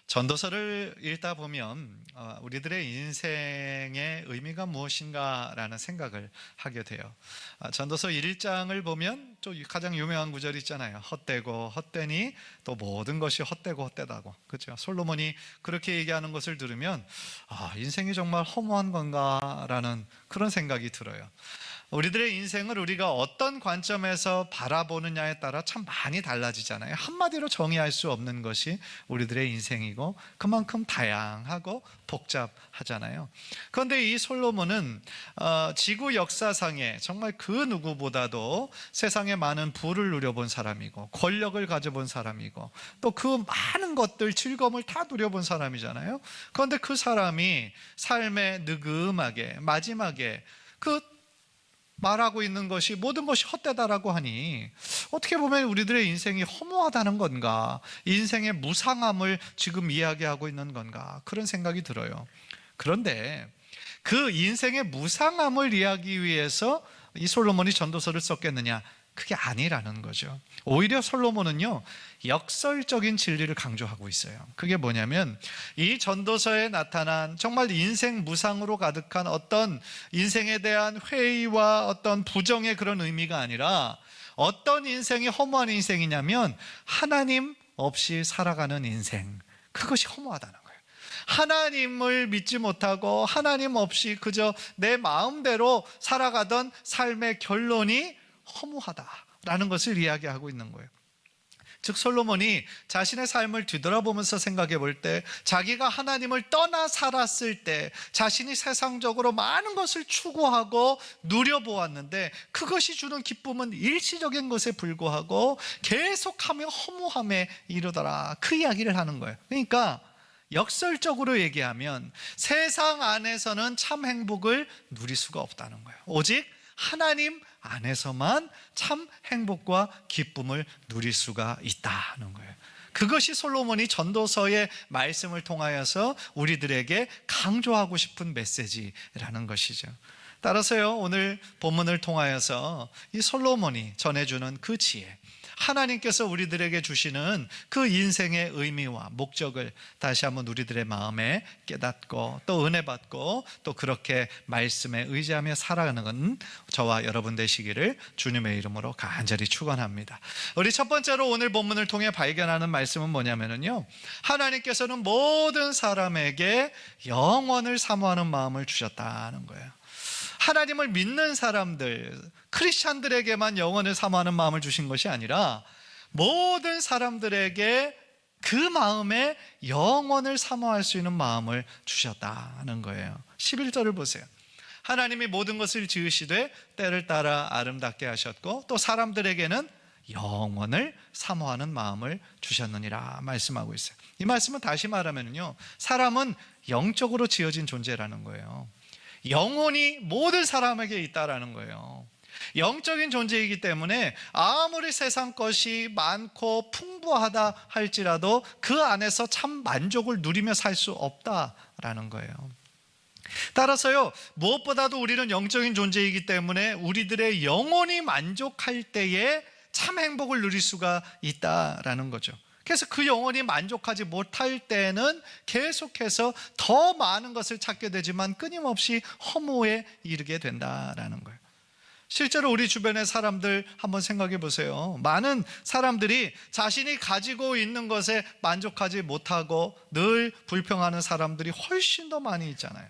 전도서를 읽다 보면 우리들의 인생의 의미가 무엇인가라는 생각을 하게 돼요. 전도서 1장을 보면 또 가장 유명한 구절이 있잖아요. 헛되고 헛되니 또 모든 것이 헛되고 헛되다고. 그렇죠? 솔로몬이 그렇게 얘기하는 것을 들으면 인생이 정말 허무한 건가라는 그런 생각이 들어요. 우리들의 인생을 우리가 어떤 관점에서 바라보느냐에 따라 참 많이 달라지잖아요. 한마디로 정의할 수 없는 것이 우리들의 인생이고 그만큼 다양하고 복잡하잖아요. 그런데 이 솔로몬은 지구 역사상에 정말 그 누구보다도 세상에 많은 부를 누려본 사람이고 권력을 가져본 사람이고 또 그 많은 것들 즐거움을 다 누려본 사람이잖아요. 그런데 그 사람이 삶의 느금하게 마지막에 그 말하고 있는 것이 모든 것이 헛되다라고 하니 어떻게 보면 우리들의 인생이 허무하다는 건가, 인생의 무상함을 지금 이야기하고 있는 건가, 그런 생각이 들어요. 그런데 그 인생의 무상함을 이야기하기 위해서 이 솔로몬이 전도서를 썼겠느냐? 그게 아니라는 거죠. 오히려 솔로몬은요, 역설적인 진리를 강조하고 있어요. 그게 뭐냐면 이 전도서에 나타난 정말 인생 무상으로 가득한 어떤 인생에 대한 회의와 어떤 부정의 그런 의미가 아니라 어떤 인생이 허무한 인생이냐면 하나님 없이 살아가는 인생, 그것이 허무하다는 거예요. 하나님을 믿지 못하고 하나님 없이 그저 내 마음대로 살아가던 삶의 결론이 허무하다라는 것을 이야기하고 있는 거예요. 즉 솔로몬이 자신의 삶을 뒤돌아보면서 생각해 볼 때 자기가 하나님을 떠나 살았을 때 자신이 세상적으로 많은 것을 추구하고 누려보았는데 그것이 주는 기쁨은 일시적인 것에 불과하고 계속하며 허무함에 이르더라, 그 이야기를 하는 거예요. 그러니까 역설적으로 얘기하면 세상 안에서는 참 행복을 누릴 수가 없다는 거예요. 오직 하나님 안에서만 참 행복과 기쁨을 누릴 수가 있다는 거예요. 그것이 솔로몬이 전도서의 말씀을 통하여서 우리들에게 강조하고 싶은 메시지라는 것이죠. 따라서요, 오늘 본문을 통하여서 이 솔로몬이 전해주는 그 지혜, 하나님께서 우리들에게 주시는 그 인생의 의미와 목적을 다시 한번 우리들의 마음에 깨닫고 또 은혜 받고 또 그렇게 말씀에 의지하며 살아가는 저와 여러분 되시기를 주님의 이름으로 간절히 축원합니다. 우리 첫 번째로 오늘 본문을 통해 발견하는 말씀은 뭐냐면요, 하나님께서는 모든 사람에게 영원을 사모하는 마음을 주셨다는 거예요. 하나님을 믿는 사람들, 크리스찬들에게만 영원을 사모하는 마음을 주신 것이 아니라 모든 사람들에게 그 마음에 영원을 사모할 수 있는 마음을 주셨다는 거예요. 11절을 보세요. 하나님이 모든 것을 지으시되 때를 따라 아름답게 하셨고 또 사람들에게는 영원을 사모하는 마음을 주셨느니라 말씀하고 있어요. 이 말씀은 다시 말하면요, 사람은 영적으로 지어진 존재라는 거예요. 영혼이 모든 사람에게 있다라는 거예요. 영적인 존재이기 때문에 아무리 세상 것이 많고 풍부하다 할지라도 그 안에서 참 만족을 누리며 살 수 없다라는 거예요. 따라서요, 무엇보다도 우리는 영적인 존재이기 때문에 우리들의 영혼이 만족할 때에 참 행복을 누릴 수가 있다라는 거죠. 그래서 그 영혼이 만족하지 못할 때는 계속해서 더 많은 것을 찾게 되지만 끊임없이 허무에 이르게 된다라는 거예요. 실제로 우리 주변의 사람들 한번 생각해 보세요. 많은 사람들이 자신이 가지고 있는 것에 만족하지 못하고 늘 불평하는 사람들이 훨씬 더 많이 있잖아요.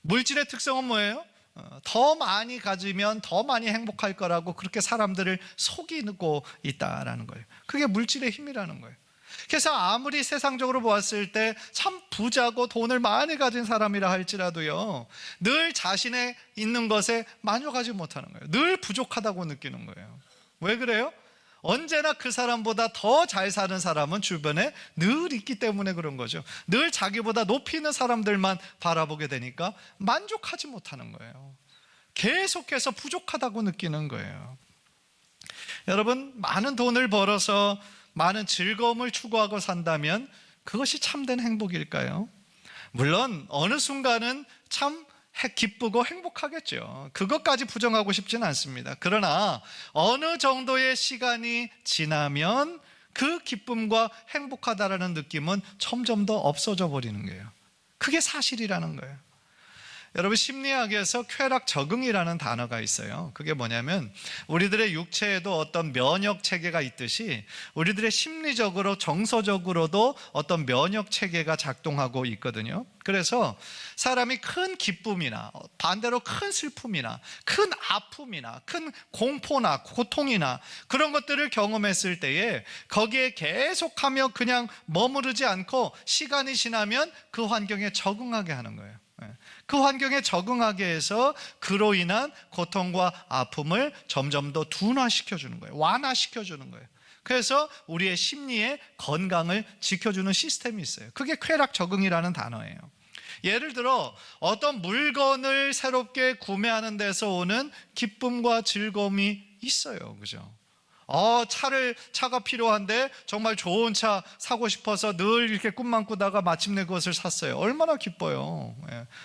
물질의 특성은 뭐예요? 더 많이 가지면 더 많이 행복할 거라고 그렇게 사람들을 속이고 있다라는 거예요. 그게 물질의 힘이라는 거예요. 그래서 아무리 세상적으로 보았을 때 참 부자고 돈을 많이 가진 사람이라 할지라도요, 늘 자신의 있는 것에 만족하지 못하는 거예요. 늘 부족하다고 느끼는 거예요. 왜 그래요? 언제나 그 사람보다 더 잘 사는 사람은 주변에 늘 있기 때문에 그런 거죠. 늘 자기보다 높이 있는 사람들만 바라보게 되니까 만족하지 못하는 거예요. 계속해서 부족하다고 느끼는 거예요. 여러분, 많은 돈을 벌어서 많은 즐거움을 추구하고 산다면 그것이 참된 행복일까요? 물론 어느 순간은 참 기쁘고 행복하겠죠. 그것까지 부정하고 싶지는 않습니다. 그러나 어느 정도의 시간이 지나면 그 기쁨과 행복하다라는 느낌은 점점 더 없어져 버리는 거예요. 그게 사실이라는 거예요. 여러분, 심리학에서 쾌락 적응이라는 단어가 있어요. 그게 뭐냐면 우리들의 육체에도 어떤 면역 체계가 있듯이 우리들의 심리적으로 정서적으로도 어떤 면역 체계가 작동하고 있거든요. 그래서 사람이 큰 기쁨이나 반대로 큰 슬픔이나 큰 아픔이나 큰 공포나 고통이나 그런 것들을 경험했을 때에 거기에 계속하며 그냥 머무르지 않고 시간이 지나면 그 환경에 적응하게 하는 거예요. 그 환경에 적응하게 해서 그로 인한 고통과 아픔을 점점 더 둔화시켜주는 거예요. 완화시켜주는 거예요. 그래서 우리의 심리의 건강을 지켜주는 시스템이 있어요. 그게 쾌락 적응이라는 단어예요. 예를 들어 어떤 물건을 새롭게 구매하는 데서 오는 기쁨과 즐거움이 있어요. 그죠? 차가 필요한데 정말 좋은 차 사고 싶어서 늘 이렇게 꿈만 꾸다가 마침내 그것을 샀어요. 얼마나 기뻐요.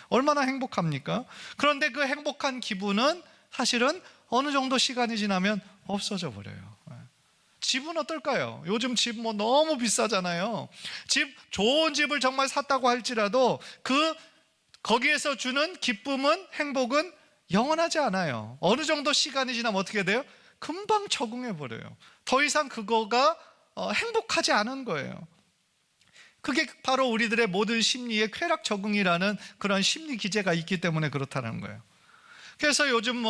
얼마나 행복합니까? 그런데 그 행복한 기분은 사실은 어느 정도 시간이 지나면 없어져 버려요. 집은 어떨까요? 요즘 집 너무 비싸잖아요. 좋은 집을 정말 샀다고 할지라도 거기에서 주는 기쁨은, 행복은 영원하지 않아요. 어느 정도 시간이 지나면 어떻게 돼요? 금방 적응해 버려요. 더 이상 그거가 행복하지 않은 거예요. 그게 바로 우리들의 모든 심리의 쾌락 적응이라는 그런 심리 기제가 있기 때문에 그렇다는 거예요. 그래서 요즘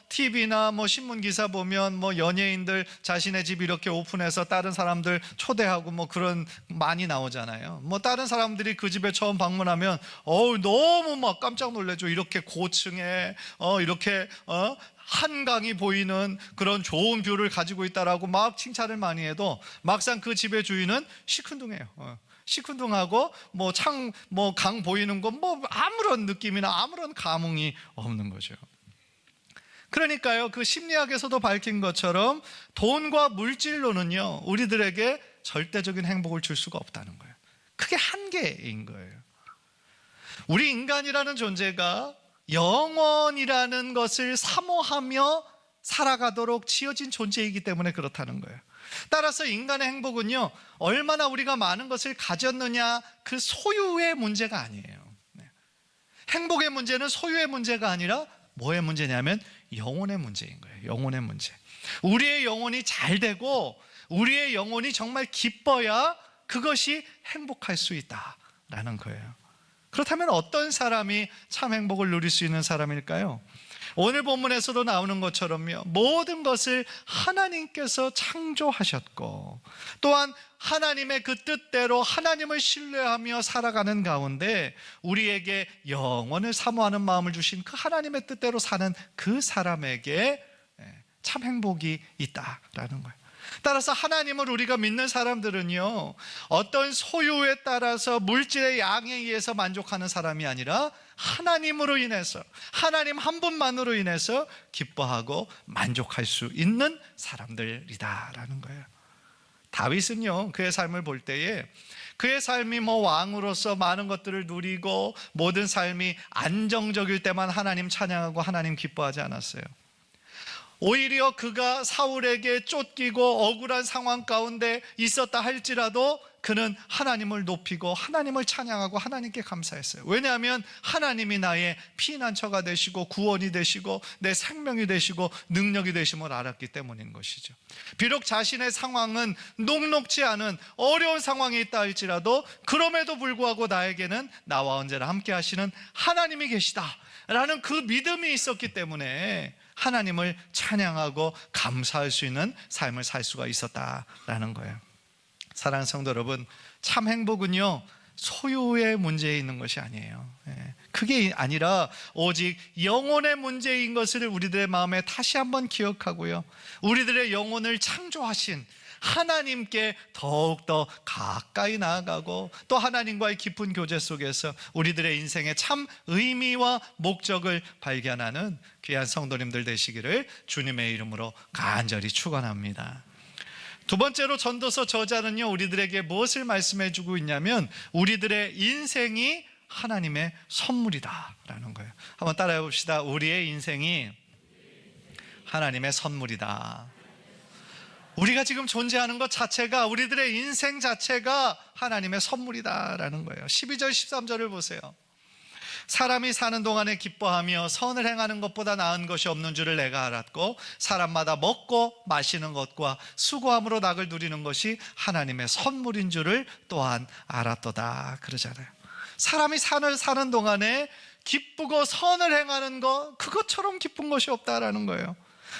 TV나 신문 기사 보면 연예인들 자신의 집 이렇게 오픈해서 다른 사람들 초대하고 그런 많이 나오잖아요. 다른 사람들이 그 집에 처음 방문하면 너무 막 깜짝 놀라죠. 이렇게 고층에 이렇게 한강이 보이는 그런 좋은 뷰를 가지고 있다라고 막 칭찬을 많이 해도 막상 그 집의 주인은 시큰둥해요. 시큰둥하고 강 보이는 건 아무런 느낌이나 아무런 감흥이 없는 거죠. 그러니까요, 그 심리학에서도 밝힌 것처럼 돈과 물질로는요 우리들에게 절대적인 행복을 줄 수가 없다는 거예요. 그게 한계인 거예요. 우리 인간이라는 존재가 영원이라는 것을 사모하며 살아가도록 지어진 존재이기 때문에 그렇다는 거예요. 따라서 인간의 행복은요 얼마나 우리가 많은 것을 가졌느냐, 그 소유의 문제가 아니에요. 행복의 문제는 소유의 문제가 아니라 뭐의 문제냐면 영혼의 문제인 거예요. 영혼의 문제. 우리의 영혼이 잘 되고 우리의 영혼이 정말 기뻐야 그것이 행복할 수 있다라는 거예요. 그렇다면 어떤 사람이 참 행복을 누릴 수 있는 사람일까요? 오늘 본문에서도 나오는 것처럼요, 모든 것을 하나님께서 창조하셨고 또한 하나님의 그 뜻대로 하나님을 신뢰하며 살아가는 가운데 우리에게 영원을 사모하는 마음을 주신 그 하나님의 뜻대로 사는 그 사람에게 참 행복이 있다라는 거예요. 따라서 하나님을 우리가 믿는 사람들은요 어떤 소유에 따라서 물질의 양에 의해서 만족하는 사람이 아니라 하나님으로 인해서, 하나님 한 분만으로 인해서 기뻐하고 만족할 수 있는 사람들이다라는 거예요. 다윗은요 그의 삶을 볼 때에 그의 삶이 왕으로서 많은 것들을 누리고 모든 삶이 안정적일 때만 하나님 찬양하고 하나님 기뻐하지 않았어요. 오히려 그가 사울에게 쫓기고 억울한 상황 가운데 있었다 할지라도 그는 하나님을 높이고 하나님을 찬양하고 하나님께 감사했어요. 왜냐하면 하나님이 나의 피난처가 되시고 구원이 되시고 내 생명이 되시고 능력이 되심을 알았기 때문인 것이죠. 비록 자신의 상황은 녹록지 않은 어려운 상황에 있다 할지라도 그럼에도 불구하고 나에게는 나와 언제나 함께 하시는 하나님이 계시다라는 그 믿음이 있었기 때문에 하나님을 찬양하고 감사할 수 있는 삶을 살 수가 있었다라는 거예요. 사랑하는 성도 여러분, 참 행복은요 소유의 문제에 있는 것이 아니에요. 그게 아니라 오직 영혼의 문제인 것을 우리들의 마음에 다시 한번 기억하고요, 우리들의 영혼을 창조하신 하나님께 더욱더 가까이 나아가고 또 하나님과의 깊은 교제 속에서 우리들의 인생의 참 의미와 목적을 발견하는 귀한 성도님들 되시기를 주님의 이름으로 간절히 축원합니다. 두 번째로 전도서 저자는요 우리들에게 무엇을 말씀해 주고 있냐면 우리들의 인생이 하나님의 선물이다라는 거예요. 한번 따라해 봅시다. 우리의 인생이 하나님의 선물이다. 우리가 지금 존재하는 것 자체가, 우리들의 인생 자체가 하나님의 선물이다라는 거예요. 12절 13절을 보세요. 사람이 사는 동안에 기뻐하며 선을 행하는 것보다 나은 것이 없는 줄을 내가 알았고 사람마다 먹고 마시는 것과 수고함으로 낙을 누리는 것이 하나님의 선물인 줄을 또한 알았도다 그러잖아요. 사람이 사는 동안에 기쁘고 선을 행하는 것, 그것처럼 기쁜 것이 없다라는 거예요.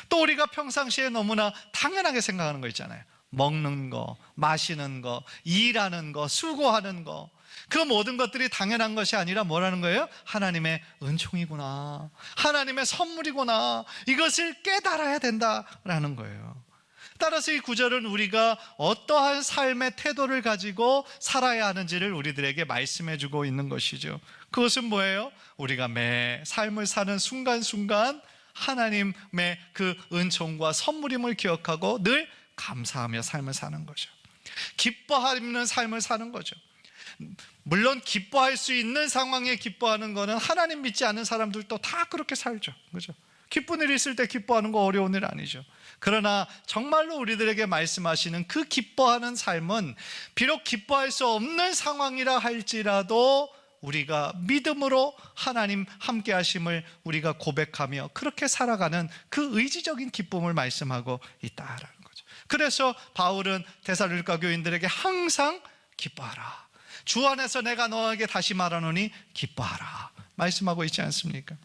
또 우리가 평상시에 너무나 당연하게 생각하는 거 있잖아요. 먹는 거, 마시는 거, 일하는 거, 수고하는 거, 그 모든 것들이 당연한 것이 아니라 뭐라는 거예요? 하나님의 은총이구나, 하나님의 선물이구나, 이것을 깨달아야 된다라는 거예요. 따라서 이 구절은 우리가 어떠한 삶의 태도를 가지고 살아야 하는지를 우리들에게 말씀해 주고 있는 것이죠. 그것은 뭐예요? 우리가 매 삶을 사는 순간순간 하나님의 그 은총과 선물임을 기억하고 늘 감사하며 삶을 사는 거죠. 기뻐하는 삶을 사는 거죠. 물론 기뻐할 수 있는 상황에 기뻐하는 거는 하나님 믿지 않는 사람들도 다 그렇게 살죠. 그죠? 기쁜 일 있을 때 기뻐하는 거 어려운 일 아니죠. 그러나 정말로 우리들에게 말씀하시는 그 기뻐하는 삶은 비록 기뻐할 수 없는 상황이라 할지라도 우리가 믿음으로 하나님 함께 하심을 우리가 고백하며 그렇게 살아가는 그 의지적인 기쁨을 말씀하고 있다라는 거죠. 그래서 바울은 데살로니가 교인들에게 항상 기뻐하라, 주 안에서 내가 너에게 다시 말하노니 기뻐하라 말씀하고 있지 않습니까?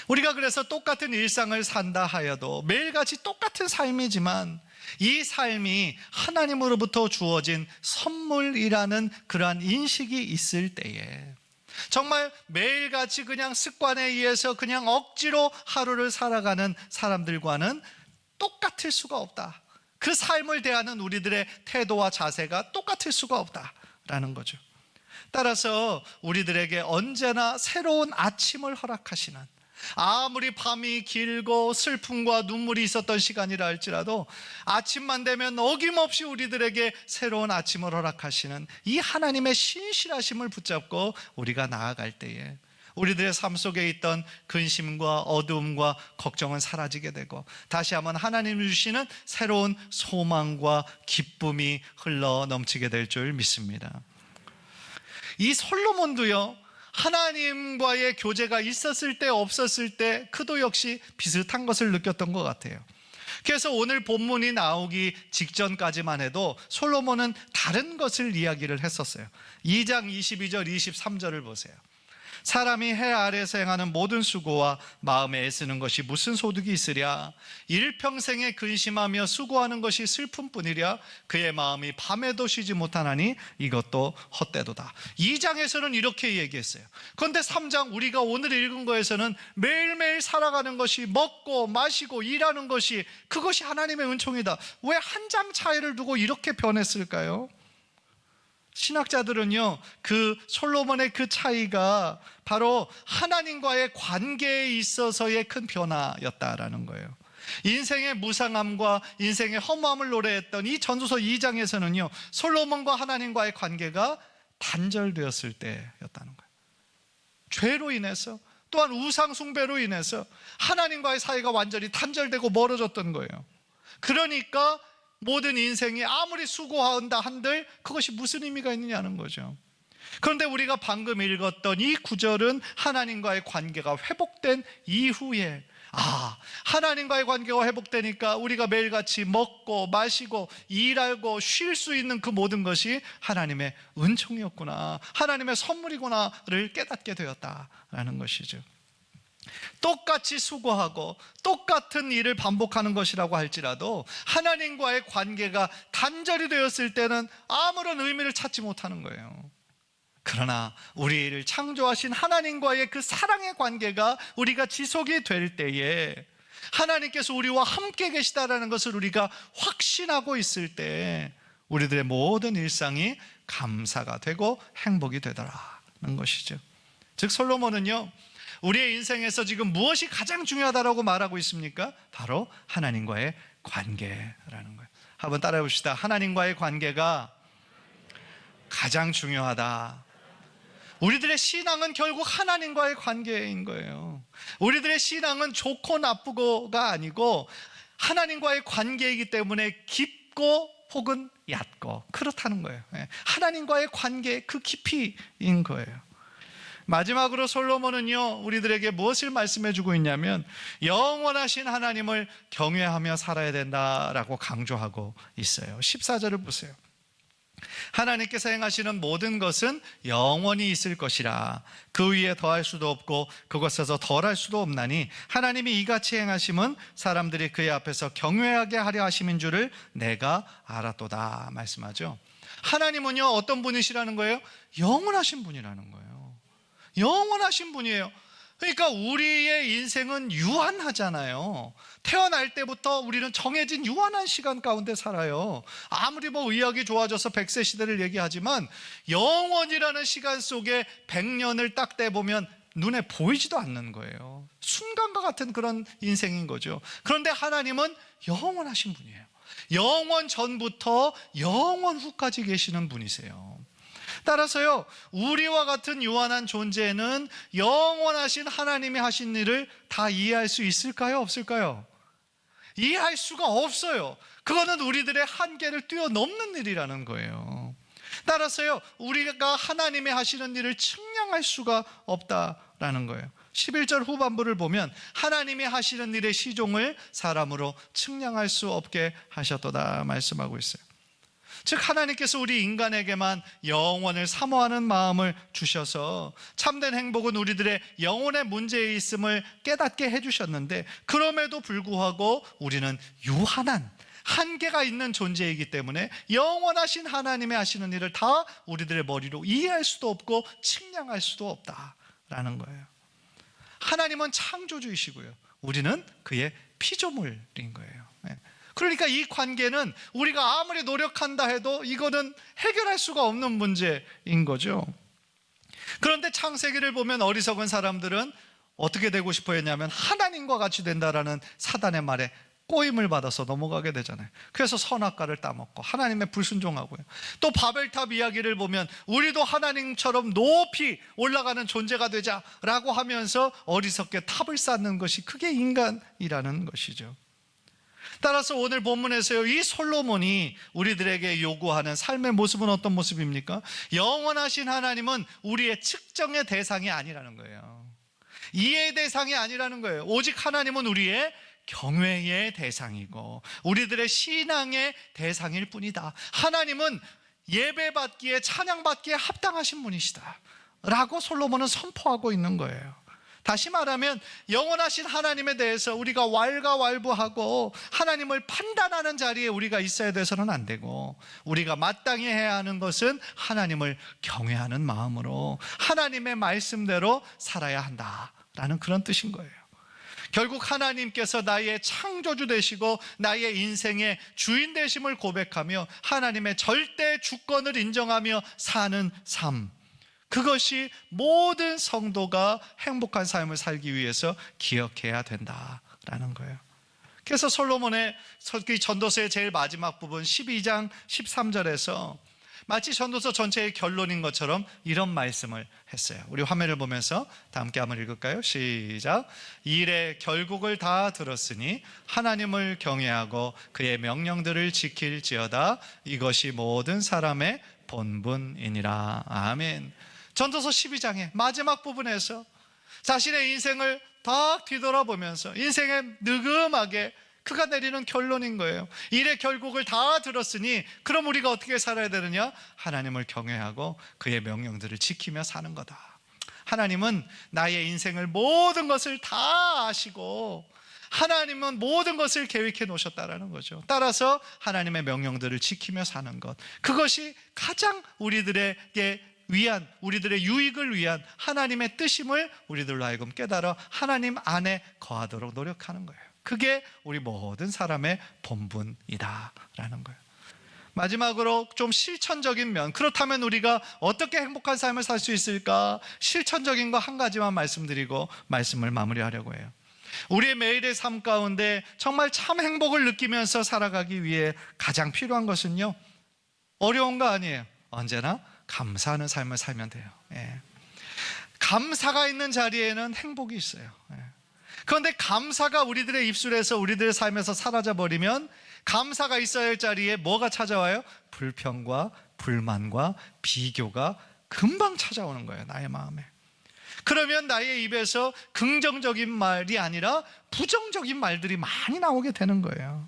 우리가 그래서 똑같은 일상을 산다 하여도 매일같이 똑같은 삶이지만 이 삶이 하나님으로부터 주어진 선물이라는 그러한 인식이 있을 때에 정말 매일같이 그냥 습관에 의해서 그냥 억지로 하루를 살아가는 사람들과는 똑같을 수가 없다. 그 삶을 대하는 우리들의 태도와 자세가 똑같을 수가 없다라는 거죠. 따라서 우리들에게 언제나 새로운 아침을 허락하시는, 아무리 밤이 길고 슬픔과 눈물이 있었던 시간이라 할지라도 아침만 되면 어김없이 우리들에게 새로운 아침을 허락하시는 이 하나님의 신실하심을 붙잡고 우리가 나아갈 때에 우리들의 삶 속에 있던 근심과 어두움과 걱정은 사라지게 되고 다시 한번 하나님이 주시는 새로운 소망과 기쁨이 흘러 넘치게 될 줄 믿습니다. 이 솔로몬도요, 하나님과의 교제가 있었을 때 없었을 때 그도 역시 비슷한 것을 느꼈던 것 같아요. 그래서 오늘 본문이 나오기 직전까지만 해도 솔로몬은 다른 것을 이야기를 했었어요. 2장 22절 23절을 보세요. 사람이 해 아래에서 행하는 모든 수고와 마음에 애쓰는 것이 무슨 소득이 있으랴? 일평생에 근심하며 수고하는 것이 슬픔뿐이랴? 그의 마음이 밤에도 쉬지 못하나니 이것도 헛되도다. 2장에서는 이렇게 얘기했어요. 그런데 3장 우리가 오늘 읽은 거에서는 매일매일 살아가는 것이, 먹고 마시고 일하는 것이, 그것이 하나님의 은총이다. 왜 한 장 차이를 두고 이렇게 변했을까요? 신학자들은요, 그 솔로몬의 그 차이가 바로 하나님과의 관계에 있어서의 큰 변화였다라는 거예요. 인생의 무상함과 인생의 허무함을 노래했던 이 전도서 2장에서는요, 솔로몬과 하나님과의 관계가 단절되었을 때였다는 거예요. 죄로 인해서, 또한 우상 숭배로 인해서 하나님과의 사이가 완전히 단절되고 멀어졌던 거예요. 그러니까 모든 인생이 아무리 수고한다 한들 그것이 무슨 의미가 있느냐는 거죠. 그런데 우리가 방금 읽었던 이 구절은 하나님과의 관계가 회복된 이후에, 하나님과의 관계가 회복되니까 우리가 매일같이 먹고 마시고 일하고 쉴 수 있는 그 모든 것이 하나님의 은총이었구나, 하나님의 선물이구나를 깨닫게 되었다라는 것이죠. 똑같이 수고하고 똑같은 일을 반복하는 것이라고 할지라도 하나님과의 관계가 단절이 되었을 때는 아무런 의미를 찾지 못하는 거예요. 그러나 우리를 창조하신 하나님과의 그 사랑의 관계가 우리가 지속이 될 때에 하나님께서 우리와 함께 계시다라는 것을 우리가 확신하고 있을 때 우리들의 모든 일상이 감사가 되고 행복이 되더라는 것이죠. 즉 솔로몬은요, 우리의 인생에서 지금 무엇이 가장 중요하다고 말하고 있습니까? 바로 하나님과의 관계라는 거예요. 한번 따라해 봅시다. 하나님과의 관계가 가장 중요하다. 우리들의 신앙은 결국 하나님과의 관계인 거예요. 우리들의 신앙은 좋고 나쁘고가 아니고 하나님과의 관계이기 때문에 깊고 혹은 얕고 그렇다는 거예요. 하나님과의 관계 그 깊이인 거예요. 마지막으로 솔로몬은요, 우리들에게 무엇을 말씀해 주고 있냐면 영원하신 하나님을 경외하며 살아야 된다라고 강조하고 있어요. 14절을 보세요. 하나님께서 행하시는 모든 것은 영원히 있을 것이라. 그 위에 더할 수도 없고 그것에서 덜할 수도 없나니 하나님이 이같이 행하심은 사람들이 그의 앞에서 경외하게 하려 하심인 줄을 내가 알았도다 말씀하죠. 하나님은요, 어떤 분이시라는 거예요? 영원하신 분이라는 거예요. 영원하신 분이에요. 그러니까 우리의 인생은 유한하잖아요. 태어날 때부터 우리는 정해진 유한한 시간 가운데 살아요. 아무리 의학이 좋아져서 100세 시대를 얘기하지만 영원이라는 시간 속에 100년을 딱 떼보면 눈에 보이지도 않는 거예요. 순간과 같은 그런 인생인 거죠. 그런데 하나님은 영원하신 분이에요. 영원 전부터 영원 후까지 계시는 분이세요. 따라서요, 우리와 같은 유한한 존재는 영원하신 하나님이 하신 일을 다 이해할 수 있을까요? 없을까요? 이해할 수가 없어요. 그거는 우리들의 한계를 뛰어넘는 일이라는 거예요. 따라서요, 우리가 하나님이 하시는 일을 측량할 수가 없다라는 거예요. 11절 후반부를 보면 하나님이 하시는 일의 시종을 사람으로 측량할 수 없게 하셨도다 말씀하고 있어요. 즉 하나님께서 우리 인간에게만 영원을 사모하는 마음을 주셔서 참된 행복은 우리들의 영혼의 문제에 있음을 깨닫게 해주셨는데, 그럼에도 불구하고 우리는 유한한 한계가 있는 존재이기 때문에 영원하신 하나님의 하시는 일을 다 우리들의 머리로 이해할 수도 없고 측량할 수도 없다라는 거예요. 하나님은 창조주이시고요, 우리는 그의 피조물인 거예요. 그러니까 이 관계는 우리가 아무리 노력한다 해도 이거는 해결할 수가 없는 문제인 거죠. 그런데 창세기를 보면 어리석은 사람들은 어떻게 되고 싶어 했냐면 하나님과 같이 된다라는 사단의 말에 꼬임을 받아서 넘어가게 되잖아요. 그래서 선악과를 따먹고 하나님의 불순종하고요. 또 바벨탑 이야기를 보면 우리도 하나님처럼 높이 올라가는 존재가 되자라고 하면서 어리석게 탑을 쌓는 것이 그게 인간이라는 것이죠. 따라서 오늘 본문에서요, 이 솔로몬이 우리들에게 요구하는 삶의 모습은 어떤 모습입니까? 영원하신 하나님은 우리의 측정의 대상이 아니라는 거예요. 이해의 대상이 아니라는 거예요. 오직 하나님은 우리의 경외의 대상이고 우리들의 신앙의 대상일 뿐이다. 하나님은 예배받기에 찬양받기에 합당하신 분이시다 라고 솔로몬은 선포하고 있는 거예요. 다시 말하면 영원하신 하나님에 대해서 우리가 왈가왈부하고 하나님을 판단하는 자리에 우리가 있어야 돼서는 안 되고, 우리가 마땅히 해야 하는 것은 하나님을 경외하는 마음으로 하나님의 말씀대로 살아야 한다라는 그런 뜻인 거예요. 결국 하나님께서 나의 창조주 되시고 나의 인생의 주인 되심을 고백하며 하나님의 절대 주권을 인정하며 사는 삶, 그것이 모든 성도가 행복한 삶을 살기 위해서 기억해야 된다라는 거예요. 그래서 솔로몬의 전도서의 제일 마지막 부분 12장 13절에서 마치 전도서 전체의 결론인 것처럼 이런 말씀을 했어요. 우리 화면을 보면서 다 함께 한번 읽을까요? 시작. 일의 결국을 다 들었으니 하나님을 경외하고 그의 명령들을 지킬지어다. 이것이 모든 사람의 본분이니라. 아멘. 전도서 12장의 마지막 부분에서 자신의 인생을 다 뒤돌아보면서 인생에 느금하게 그가 내리는 결론인 거예요. 일의 결국을 다 들었으니 그럼 우리가 어떻게 살아야 되느냐? 하나님을 경외하고 그의 명령들을 지키며 사는 거다. 하나님은 나의 인생을 모든 것을 다 아시고 하나님은 모든 것을 계획해 놓으셨다라는 거죠. 따라서 하나님의 명령들을 지키며 사는 것, 그것이 가장 우리들에게 위한, 우리들의 유익을 위한 하나님의 뜻임을 우리들로 하여금 깨달아 하나님 안에 거하도록 노력하는 거예요. 그게 우리 모든 사람의 본분이다라는 거예요. 마지막으로 좀 실천적인 면, 그렇다면 우리가 어떻게 행복한 삶을 살 수 있을까? 실천적인 거 한 가지만 말씀드리고 말씀을 마무리하려고 해요. 우리의 매일의 삶 가운데 정말 참 행복을 느끼면서 살아가기 위해 가장 필요한 것은요, 어려운 거 아니에요. 언제나 감사하는 삶을 살면 돼요. 감사가 있는 자리에는 행복이 있어요. 그런데 감사가 우리들의 입술에서 우리들의 삶에서 사라져버리면 감사가 있어야 할 자리에 뭐가 찾아와요? 불평과 불만과 비교가 금방 찾아오는 거예요, 나의 마음에. 그러면 나의 입에서 긍정적인 말이 아니라 부정적인 말들이 많이 나오게 되는 거예요.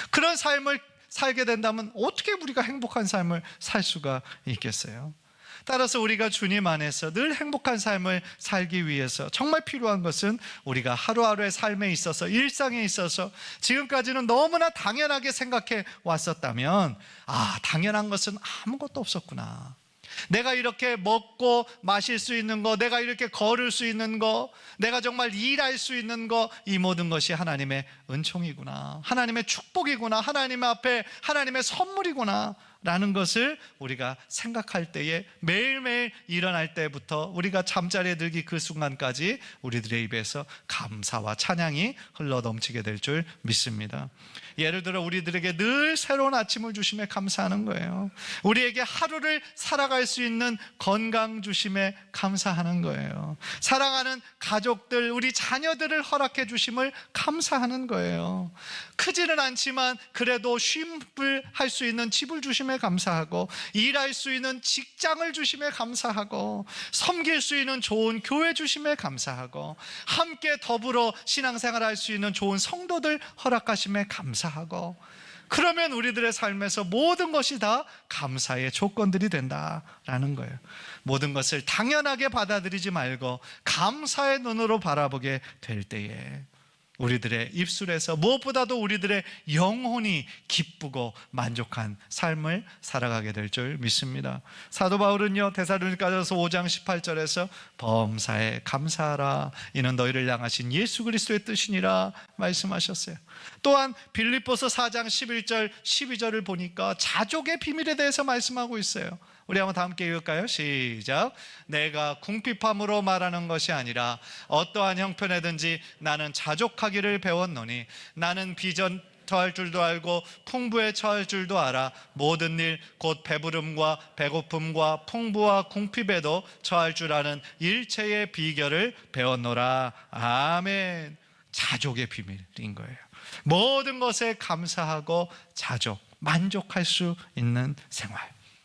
그런 삶을 살게 된다면 어떻게 우리가 행복한 삶을 살 수가 있겠어요? 따라서 우리가 주님 안에서 늘 행복한 삶을 살기 위해서 정말 필요한 것은 우리가 하루하루의 삶에 있어서, 일상에 있어서 지금까지는 너무나 당연하게 생각해 왔었다면, 당연한 것은 아무것도 없었구나. 내가 이렇게 먹고 마실 수 있는 거, 내가 이렇게 걸을 수 있는 거, 내가 정말 일할 수 있는 거, 이 모든 것이 하나님의 은총이구나, 하나님의 축복이구나, 하나님 앞에 하나님의 선물이구나 라는 것을 우리가 생각할 때에, 매일매일 일어날 때부터 우리가 잠자리에 들기 그 순간까지 우리들의 입에서 감사와 찬양이 흘러넘치게 될 줄 믿습니다. 예를 들어 우리들에게 늘 새로운 아침을 주심에 감사하는 거예요. 우리에게 하루를 살아갈 수 있는 건강 주심에 감사하는 거예요. 사랑하는 가족들, 우리 자녀들을 허락해 주심을 감사하는 거예요. 크지는 않지만 그래도 쉼을 할 수 있는 집을 주심에 감사하고, 일할 수 있는 직장을 주심에 감사하고, 섬길 수 있는 좋은 교회 주심에 감사하고, 함께 더불어 신앙생활 할 수 있는 좋은 성도들 허락하심에 감사하고, 그러면 우리들의 삶에서 모든 것이 다 감사의 조건들이 된다라는 거예요. 모든 것을 당연하게 받아들이지 말고 감사의 눈으로 바라보게 될 때에 우리들의 입술에서 무엇보다도 우리들의 영혼이 기쁘고 만족한 삶을 살아가게 될 줄 믿습니다. 사도 바울은요, 데살로니가전서 5장 18절에서 범사에 감사하라, 이는 너희를 향하신 예수 그리스도의 뜻이니라 말씀하셨어요. 또한 빌립보서 4장 11절 12절을 보니까 자족의 비밀에 대해서 말씀하고 있어요. 우리 한번 다 함께 읽을까요? 시작. 내가 궁핍함으로 말하는 것이 아니라 어떠한 형편에든지 나는 자족하기를 배웠노니, 나는 비전 처할 줄도 알고 풍부에 처할 줄도 알아. 모든 일 곧 배부름과 배고픔과 풍부와 궁핍에도 처할 줄 아는 일체의 비결을 배웠노라. 아멘. 자족의 비밀인 거예요. 모든 것에 감사하고 자족, 만족할 수 있는 생활,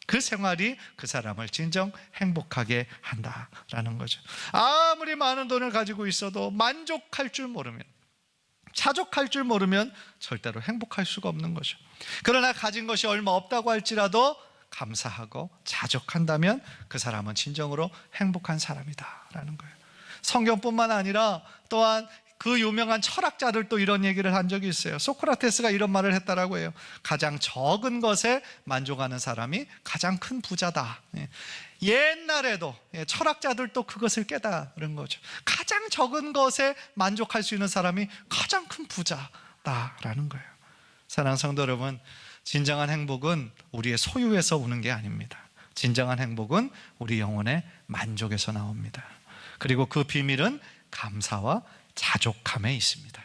그 생활이 그 사람을 진정 행복하게 한다라는 거죠. 아무리 많은 돈을 가지고 있어도 만족할 줄 모르면, 자족할 줄 모르면 절대로 행복할 수가 없는 거죠. 그러나 가진 것이 얼마 없다고 할지라도 감사하고 자족한다면 그 사람은 진정으로 행복한 사람이다라는 거예요. 성경뿐만 아니라 또한 그 유명한 철학자들도 이런 얘기를 한 적이 있어요. 소크라테스가 이런 말을 했다라고 해요. 가장 적은 것에 만족하는 사람이 가장 큰 부자다. 옛날에도 철학자들도 그것을 깨달은 거죠. 가장 적은 것에 만족할 수 있는 사람이 가장 큰 부자다라는 거예요. 사랑하는 성도 여러분, 진정한 행복은 우리의 소유에서 오는 게 아닙니다. 진정한 행복은 우리 영혼의 만족에서 나옵니다. 그리고 그 비밀은 감사와 자족함에 있습니다.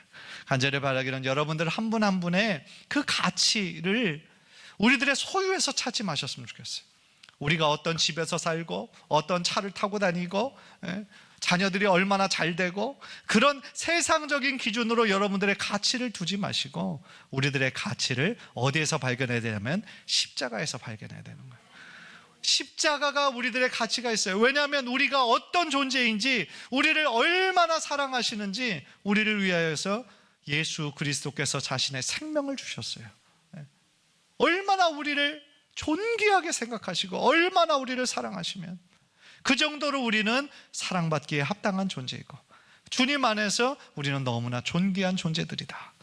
간절히 바라기는 여러분들 한 분 한 분의 그 가치를 우리들의 소유에서 찾지 마셨으면 좋겠어요. 우리가 어떤 집에서 살고 어떤 차를 타고 다니고 자녀들이 얼마나 잘 되고, 그런 세상적인 기준으로 여러분들의 가치를 두지 마시고 우리들의 가치를 어디에서 발견해야 되냐면 십자가에서 발견해야 되는 거예요. 십자가가 우리들의 가치가 있어요. 왜냐하면 우리가 어떤 존재인지, 우리를 얼마나 사랑하시는지, 우리를 위하여서 예수 그리스도께서 자신의 생명을 주셨어요. 얼마나 우리를 존귀하게 생각하시고 얼마나 우리를 사랑하시면 그 정도로 우리는 사랑받기에 합당한 존재이고, 주님 안에서 우리는 너무나 존귀한 존재들이다.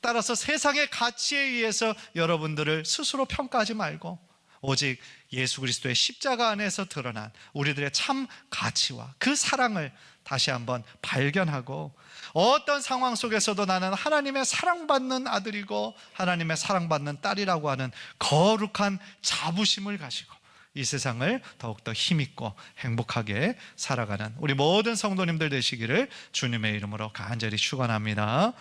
따라서 세상의 가치에 의해서 여러분들을 스스로 평가하지 말고 오직 예수 그리스도의 십자가 안에서 드러난 우리들의 참 가치와 그 사랑을 다시 한번 발견하고, 어떤 상황 속에서도 나는 하나님의 사랑받는 아들이고 하나님의 사랑받는 딸이라고 하는 거룩한 자부심을 가지고 이 세상을 더욱더 힘있고 행복하게 살아가는 우리 모든 성도님들 되시기를 주님의 이름으로 간절히 축원합니다.